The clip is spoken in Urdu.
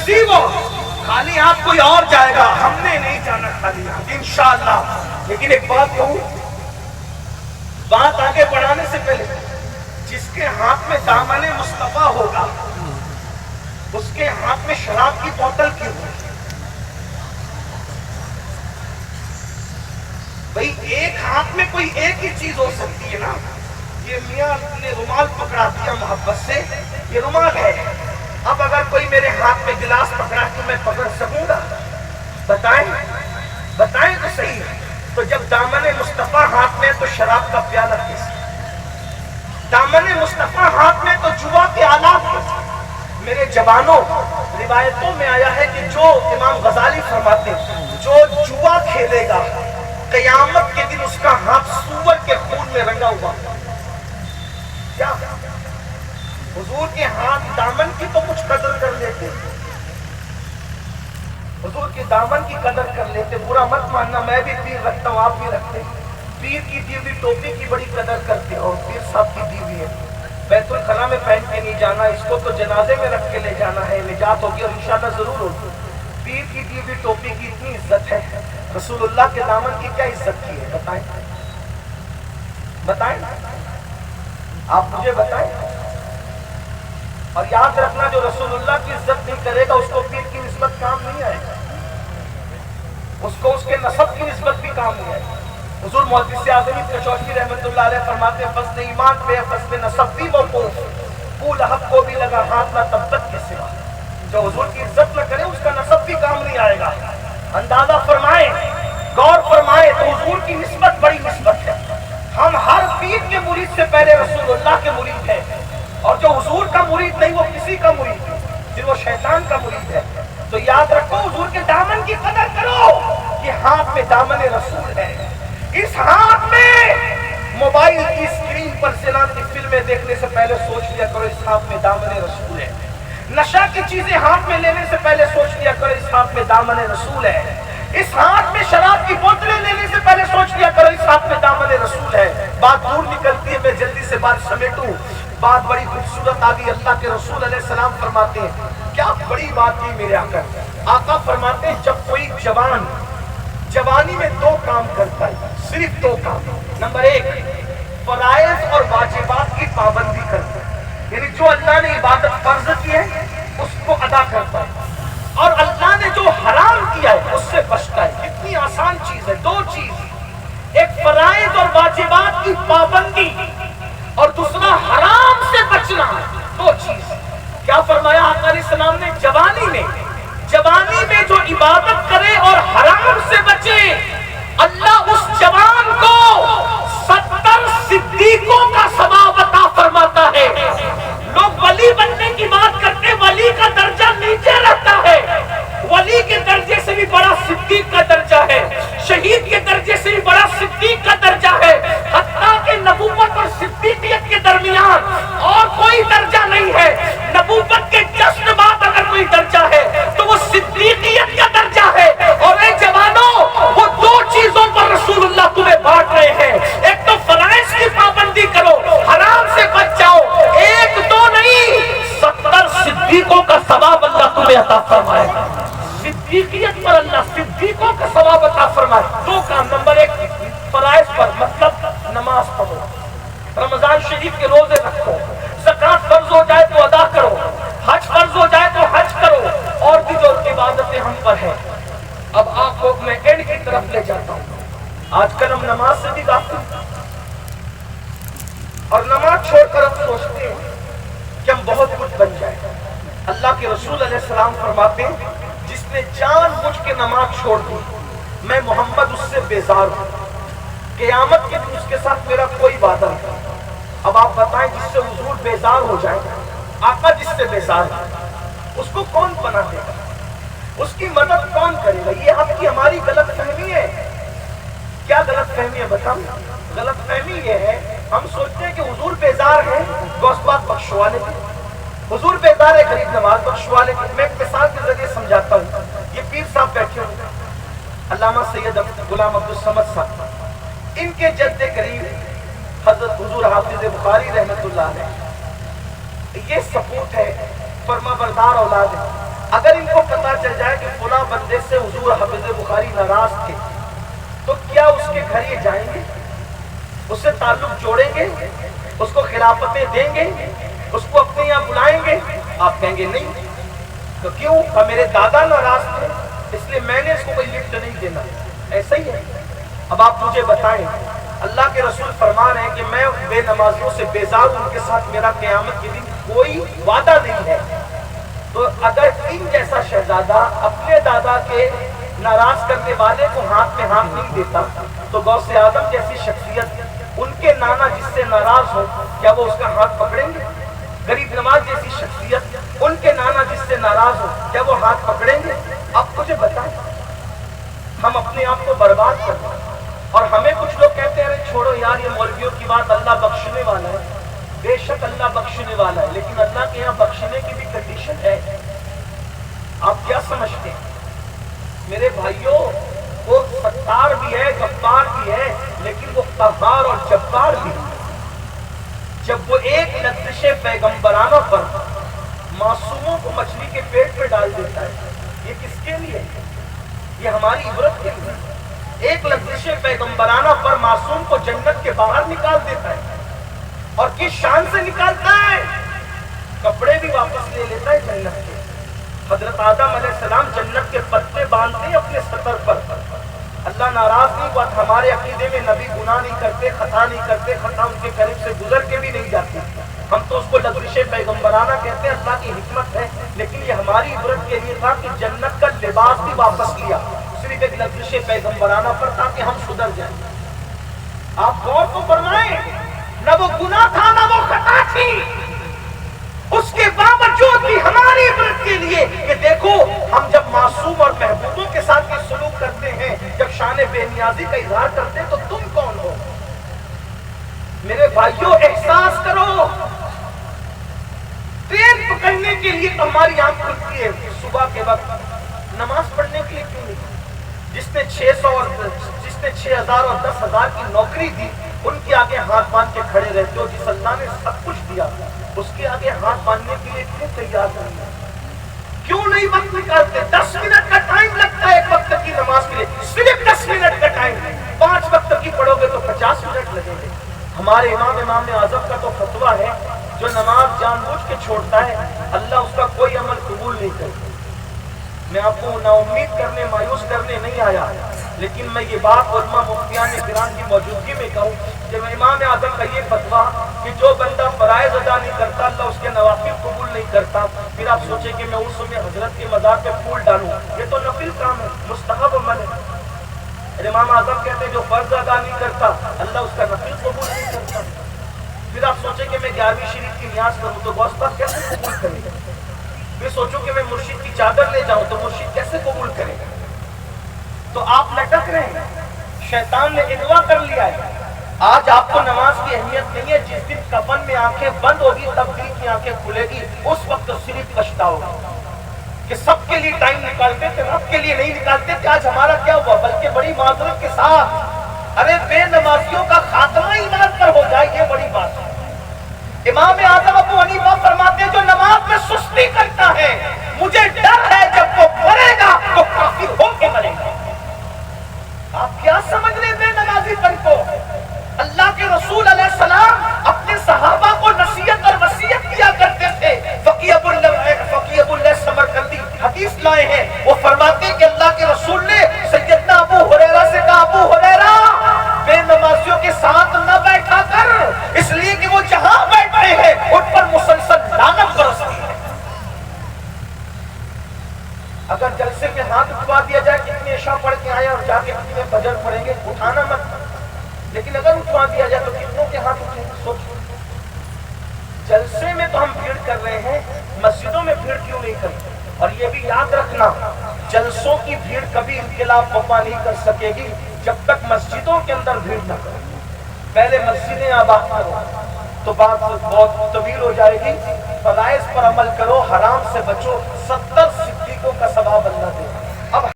نصیبو خالی ہاتھ کوئی اور جائے گا، ہم نے نہیں جانا خالی ہاتھ انشاءاللہ۔ لیکن ایک بات کہوں، بات آگے بڑھانے سے پہلے، جس کے ہاتھ میں دامن مصطفیٰ ہوگا اس کے ہاتھ میں شراب کی بوتل کیوں ہوگی؟ بھئی ایک ہاتھ میں کوئی ایک ہی چیز ہو سکتی ہے نا۔ یہ میاں نے رومال پکڑا دیا محبت سے، یہ رومال ہے، اب اگر کوئی میرے ہاتھ میں گلاس پکڑا تو میں پکڑ سکوں گا؟ بتائیں بتائیں تو صحیح۔ تو جب دامن مصطفیٰ ہاتھ میں تو شراب کا پیالہ کیسے؟ دامن مصطفیٰ ہاتھ میں تو جوا کے آلات کیسے؟ میرے جوانوں، روایتوں میں آیا ہے کہ جو امام غزالی فرماتے ہیں جو جوا کھیلے گا قیامت کے دن اس کا ہاتھ سور کے خون میں رنگا ہوا۔ کیا حضور کے ہاتھ دامن کی تو کچھ قدر کر لیتے، حضور کے دامن کی قدر کر لیتے۔ برا مت ماننا، میں بھی پیر رکھتا ہوں، آپ بھی رکھتے۔ پیر کی دی ہوئی ٹوپی کی بڑی قدر کرتے ہو، پیر صاحب کی دی ہوئی ہے، بیت الخلا میں پہن کے نہیں جانا، اس کو تو جنازے میں رکھ کے لے جانا ہے، نجات ہوگی اور انشاءاللہ ضرور ہوگی۔ پیر کی دی ہوئی ٹوپی کی اتنی عزت ہے، رسول اللہ کے دامن کی کیا عزت کی ہے؟ بتائیں بتائیں، آپ مجھے بتائیں۔ اور یاد رکھنا، جو رسول اللہ کی عزت نہیں کرے گا اس کو پیر کی نسبت کام نہیں آئے گا، اس کو اس کے نسب کی نسبت بھی کام نہیں آئے گا۔ حضور محدث اعظم کشوشی رحمۃ اللہ علیہ فرماتے ہیں فضل ایمان پہ فضل نسب بھی موقوف، پھول حق کو بھی لگا ہاتھ نہ تب تک کے سوا۔ جو حضور کی عزت نہ کرے اس کا نسب بھی کام نہیں آئے گا۔ اندازہ فرمائیں، غور فرمائیں، تو حضور کی نسبت بڑی نسبت ہے۔ ہم ہر پیر کے مرید سے پہلے رسول اللہ کے مرید ہیں، اور جو حضور کا مرید نہیں وہ کسی کا مرید ہے، پھر وہ شیطان کا مرید ہے۔ تو یاد رکھو، حضور کے دامن کی قدر کرو، یہ ہاتھ میں دامن رسول ہے۔ اس ہاتھ میں موبائل کی اسکرین پر زنا کی فلمیں دیکھنے سے پہلے سوچ لیا کرو اس ہاتھ میں دامن رسول ہے۔ نشہ کی چیزیں ہاتھ میں لینے سے پہلے سوچ لیا کرو اس ہاتھ میں دامن رسول ہے۔ اس ہاتھ میں شراب کی بوتلیں لینے سے پہلے سوچ لیا کرو اس ہاتھ میں دامن رسول ہے۔ بات دور نکلتی ہے، میں جلدی سے بات سمیٹوں۔ بات بڑی خوبصورت آ گئی، اللہ کے رسول علیہ السلام فرماتے ہیں، کیا بڑی بات کی میرے آقا فرماتے ہیں، جب کوئی جوان جوانی میں دو کام کرتا ہے، صرف دو کام۔ نمبر ایک، فرائض اور واجبات کی پابندی کرتا ہے، یعنی جو اللہ نے عبادت فرض کی ہے اس کو ادا کرتا ہے، اور اللہ نے جو حرام کیا ہے اس سے بچتا ہے۔ کتنی آسان چیز ہے، دو چیز، ایک فرائض اور واجبات کی پابندی اور دوسرا حرام سے بچنا، دو چیز۔ کیا فرمایا آقا علیہ السلام نے؟ جوانی میں جو عبادت کرے اور حرام سے بچے، اللہ اس جوان کو 70 صدیقوں کا ثواب عطا فرماتا ہے۔ لوگ ولی بننے کی بات کرتے، ولی کا درجہ نیچے رہتا ہے، ولی کے درجے سے بھی بڑا صدیق کا درجہ ہے، شہید کے درجے سے بھی بڑا صدیق کا درجہ ہے، حتیٰ کہ نبوت اور صدیقیت کے درمیان اور کوئی درجہ نہیں ہے۔ نبوت کے جسٹ بعد اگر کوئی درجہ ہے تو وہ صدیقیت کا درجہ ہے۔ اور اے جوانوں، وہ دو چیزوں پر رسول اللہ تمہیں بانٹ رہے ہیں، ایک تو فرائض کی پابندی کرو، حرام سے بچ جاؤ، ایک دو نہیں 70 صدیقوں کا ثواب اللہ تمہیں عطا فرمائے گا۔ صدیقیت پر اللہ صدیقوں کا ثواب عطا فرمائے۔ دو کام، نمبر ایک فرائض پر، مطلب نماز پڑھو، رمضان شریف کے روزے رکھو، زکوٰۃ فرض ہو جائے تو ادا کرو، حج فرض ہو جائے تو حج کرو، اور بھی جو عبادتیں ہم پر ہیں۔ اب آپ کو میں اینڈ کی طرف لے جاتا ہوں۔ آج کل ہم نماز سے بھی غافل ہیں، اور نماز چھوڑ کر ہم سوچتے ہیں کہ ہم بہت کچھ بن جائیں۔ اللہ کے رسول علیہ السلام فرماتے ہیں، جس نے جان بوجھ کے نماز چھوڑ دی، میں محمد اس سے بیزار ہوں، قیامت کے دن اس کے ساتھ میرا کوئی وعدہ نہیں۔ اب آپ بتائیں، جس سے حضور بیزار ہو جائے، آقا جس سے بیزار ہے، اس کو کون پناہ دے گا؟ اس کی مدد کون کرے گا؟ یہ آپ کی ہماری غلط فہمی ہے۔ کیا غلط فہمی ہے بتاؤں؟ غلط فہمی یہ ہے، ہم سوچتے ہیں کہ حضور بیزار ہے گوشت پاک بخشوانے کے، حضور بیزار ہے غریب نواز بخشوانے کے۔ میں ایک مثال کے ذریعے سمجھاتا ہوں۔ یہ پیر صاحب بیٹھے ہوئے، علامہ سید غلام عبدالصمد صاحب، ان کے جد قریب حضرت حضور حافظ بخاری رحمۃ اللہ علیہ، یہ سپوت ہے، فرما بردار اولاد ہے۔ اگر ان کو پتا چل جائے کہ فلاں بندے سے حضور حافظ بخاری ناراض تھے تو کیا اس کے گھر یہ جائیں گے؟ اس سے تعلق جوڑیں گے؟ اس کو خلافتیں دیں گے؟ اس کو اپنے یہاں بلائیں گے؟ آپ کہیں گے نہیں. تو کیوں؟ میرے دادا ناراض تھے اس لیے میں نے اس کو کوئی لفٹ نہیں دینا. ایسا ہی ہے. اب آپ مجھے بتائیں، اللہ کے رسول فرما رہے ہیں کہ میں بے نمازیوں سے بیزار ہوں، ان کے ساتھ میرا قیامت کے دن کوئی وعدہ نہیں ہے. تو اگر ان جیسا شہزادہ اپنے دادا کے ناراض کرنے والے کو ہاتھ میں ہاتھ نہیں دیتا تو غوث اعظم جیسی شخصیت ان کے نانا جس سے ناراض ہو کیا وہ اس کا ہاتھ پکڑیں گے؟ غریب نواز جیسی شخصیت ان کے نانا جس سے ناراض ہو کیا وہ ہاتھ پکڑیں گے؟ آپ مجھے بتائیں. ہم اپنے آپ کو برباد کر دیں. اور ہمیں کچھ لوگ کہتے ہیں چھوڑو یار یہ مولویوں کی بات، اللہ بخشنے والا ہے. بے شک اللہ بخشنے والا ہے، لیکن اللہ کے یہاں بخشنے کی بھی کنڈیشن ہے. آپ کیا سمجھتے ہیں میرے بھائیوں؟ وہ ستار بھی ہے، غفار بھی ہے، لیکن وہ قہار اور جبار بھی ہے. جب وہ ایک لغزش پیغمبرانہ پر معصوموں کو مچھلی کے پیٹ میں ڈال دیتا ہے، یہ کس کے لیے؟ یہ ہماری عبرت کے لیے. ایک لغزش پیغمبرانہ پر معصوم کو جنت کے باہر نکال دیتا ہے. اور کس شان سے نکالتا ہے؟ کپڑے بھی واپس لے لیتا ہے جنت کے. حضرت آدم علیہ السلام جنت کے پتے باندھتے ہیں اپنے سطر پر. اللہ ناراض نہیں ہوا. ہمارے عقیدے میں نبی گناہ نہیں کرتے، خطا نہیں کرتے، خطا ان کے قریب سے گزر کے بھی نہیں جاتے. ہم تو اس کو لغزش پیغمبرانہ کہتے ہیں. اللہ کی حکمت ہے، لیکن یہ ہماری عبرت کے لیے تھا کہ جنت کا لباس بھی واپس لیا صرف ایک لغزش پیغمبرانہ پر تاکہ ہم سدھر جائیں. آپ غور تو فرمائیں، نہ وہ گناہ تھا نہ وہ خطا تھی، اس کے باوجود بھی ہماری عبرت کے لیے کہ دیکھو ہم جب معصوم اور محبوبوں کے ساتھ یہ سلوک کرتے ہیں، جب شان بے نیازی کا اظہار کرتے ہیں، تو تم کون ہو؟ میرے بھائیوں احساس کرو. ٹرین پکڑنے کے لیے تو ہماری آنکھ کھلتی ہے صبح کے وقت، نماز پڑھنے کے لیے کیوں نہیں؟ جس نے 6,000 اور 10,000 کی نوکری دی ان کے آگے ہاتھ باندھ کے کھڑے رہتے ہو. جس اللہ نے سب کچھ دیا اس کے آگے ہاتھ باندھنے کے لیے کیوں تیار نہیں ہے؟ کیوں نہیں وقت نکالتے؟ 10 منٹ کا ٹائم لگتا ہے ایک وقت کی نماز کے لیے، صرف 10 منٹ کا ٹائم. 5 وقت کی پڑھو گے تو 50 منٹ لگیں گے. ہمارے امام اعظم کا تو فتویٰ ہے جو نماز جان بوجھ کے چھوڑتا ہے اللہ اس کا کوئی عمل قبول نہیں کرتا. میں آپ کو نا امید کرنے، مایوس کرنے نہیں آیا، لیکن میں یہ بات علماء مفتیان کرام کی موجودگی میں کہوں کہ امام اعظم کا یہ فتویٰ کہ جو بندہ فرائض ادا نہیں کرتا اللہ اس کے نوافل قبول نہیں کرتا. پھر آپ سوچیں کہ میں اس میں حضرت کے مزار پہ پھول ڈالوں، یہ تو نفل کام ہے، مستحب عمل ہے. امام اعظم کہتے ہیں جو فرض ادا نہیں کرتا اللہ اس کا نفل قبول نہیں کرتا. پھر آپ سوچیں کہ میں 11ویں شریف کی نیاز کروں تو غوث پاک کیسے قبول کرے گا؟ پھر سوچوں کہ میں مرشد کی چادر لے جاؤں تو مرشد کیسے قبول کرے گا؟ تو آپ لٹک رہے ہیں، شیطان نے اغوا کر لیا ہے. آج آپ کو نماز کی اہمیت نہیں ہے. جس دن کفن میں آنکھیں بند ہوگی تب دل کی آنکھیں کھلے گی. اس وقت صرف پچھتاؤ کہ سب کے لیے ٹائم نکالتے تھے، رب کے لیے نہیں نکالتے تھے. آج ہمارا کیا ہوا؟ بلکہ بڑی معذرت کے ساتھ ارے بے نمازیوں کا خاتمہ ایمان پر ہو جائے، یہ بڑی بات ہے. امام اعظم ابو حنیفہ فرماتے ہیں جو نماز میں سستی کرتا ہے مجھے ڈر ہے جب وہ مرے گا تو کافر ہو کے مرے گا. آپ کیا سمجھ رہے بے نمازی پن کو؟ اللہ کے رسول علیہ السلام اپنے صحابہ کو نصیحت اور وصیت کیا کرتے تھے. فقیہ ابو اللہ سمرقندی حدیث لائے ہیں، وہ فرماتے ہیں کہ اللہ کے رسول نے سیدنا ابو ہریرہ سے کہا ابو ہریرہ بے نمازیوں کے ساتھ نہ بیٹھا کر، اس لیے کہ وہ جہاں بیٹھے ہیں ان پر مسلسل لعنت برستی ہے. اگر جلسے میں ہاتھ اٹھوا دیا جائے کتنے عشاء پڑھ کے آئے اور جا کے کتنے فجر پڑھیں گے، اٹھانا مت. لیکن اگر اٹھوا دیا جائے تو کتنوں کے ہاتھ اٹھیں گے؟ سوچو. جلسے میں تو ہم بھیڑ کر رہے ہیں، مسجدوں میں بھیڑ کیوں نہیں کرتے؟ اور یہ بھی یاد رکھنا جلسوں کی بھیڑ کبھی انقلاب وفا نہیں کر سکے گی جب تک مسجدوں کے اندر بھیڑ نہ کرو. پہلے مسجدیں آباد کرو تو بات بہت طویل ہو جائے گی. فرائض پر عمل کرو، حرام سے بچو. 70 صدیقوں کا ثواب اللہ دے. اب